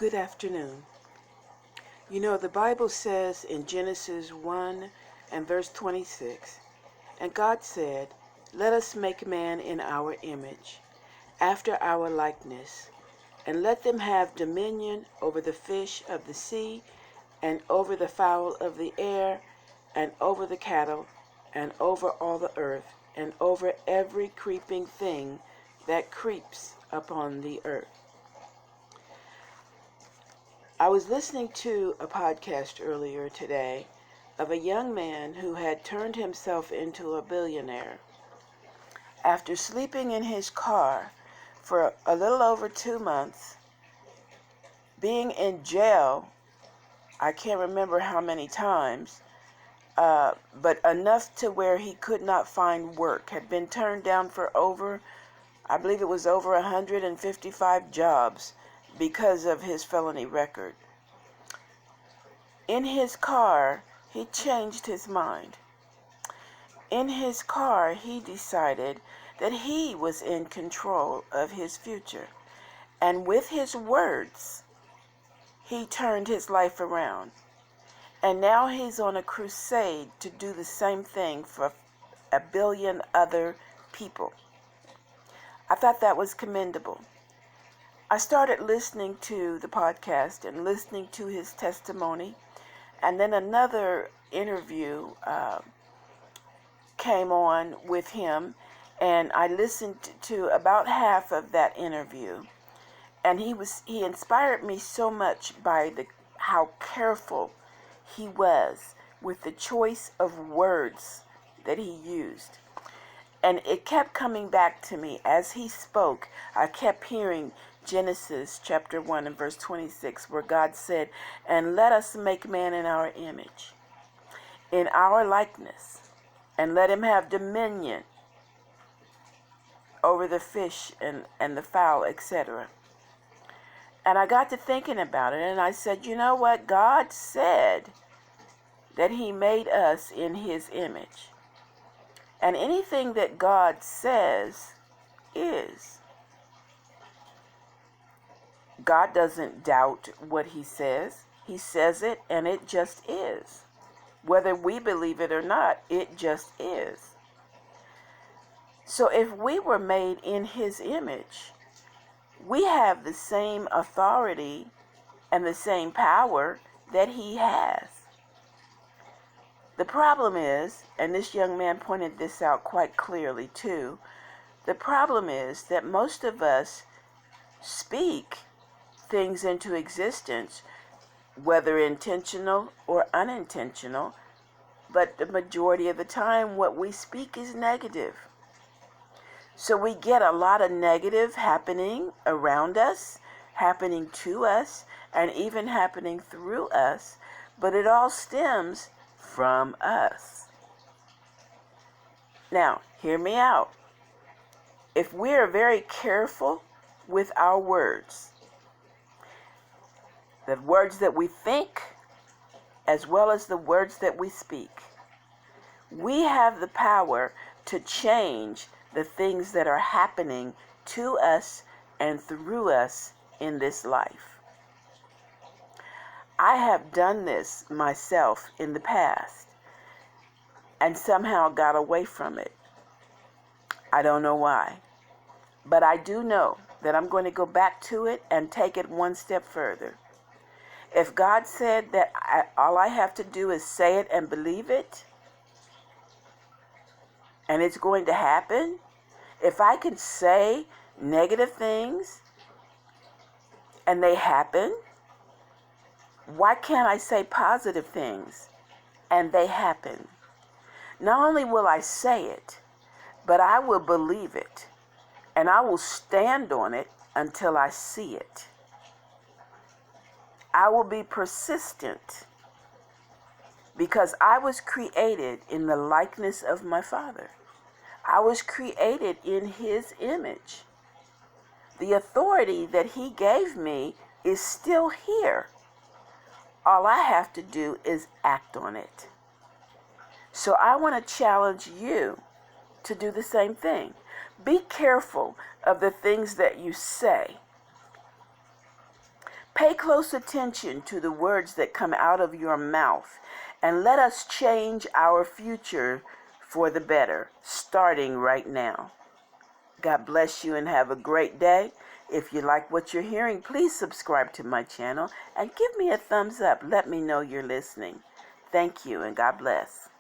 Good afternoon. You know, the Bible says in Genesis 1 and verse 26, "And God said, Let us make man in our image, after our likeness, and let them have dominion over the fish of the sea, and over the fowl of the air, and over the cattle, and over all the earth, and over every creeping thing that creeps upon the earth." I was listening to a podcast earlier today of a young man who had turned himself into a billionaire. After sleeping in his car for a little over 2 months, being in jail, I can't remember how many times, but enough to where he could not find work, had been turned down for I believe it was over 155 jobs because of his felony record. In his car, he changed his mind. In his car, he decided that he was in control of his future. And with his words, he turned his life around. And now he's on a crusade to do the same thing for 1 billion other people. I thought that was commendable. I started listening to the podcast and listening to his testimony, and then another interview came on with him, and I listened to about half of that interview, and he inspired me so much by how careful he was with the choice of words that he used. And it kept coming back to me as he spoke. I kept hearing Genesis chapter 1 and verse 26, where God said, "And let us make man in our image, in our likeness, and let him have dominion over the fish and the fowl," etc. And I got to thinking about it, and I said, you know what? God said that he made us in his image. And anything that God says is. God doesn't doubt what he says. He says it, and it just is. Whether we believe it or not, it just is. So if we were made in his image, we have the same authority and the same power that he has. The problem is, and this young man pointed this out quite clearly too, the problem is that most of us speak things into existence, whether intentional or unintentional, but the majority of the time what we speak is negative. So we get a lot of negative happening around us, happening to us, and even happening through us, but it all stems from us. Now, hear me out. If we are very careful with our words, the words that we think as well as the words that we speak, we have the power to change the things that are happening to us and through us in this life. I have done this myself in the past and somehow got away from it. I don't know why. But I do know that I'm going to go back to it and take it one step further. If God said that all I have to do is say it and believe it, and it's going to happen, if I can say negative things and they happen, why can't I say positive things and they happen? Not only will I say it, but I will believe it, and I will stand on it until I see it. I will be persistent because I was created in the likeness of my Father. I was created in his image. The authority that he gave me is still here. All I have to do is act on it. So I want to challenge you to do the same thing. Be careful of the things that you say. Pay close attention to the words that come out of your mouth, and let us change our future for the better, starting right now. God bless you and have a great day. If you like what you're hearing, please subscribe to my channel and give me a thumbs up. Let me know you're listening. Thank you and God bless.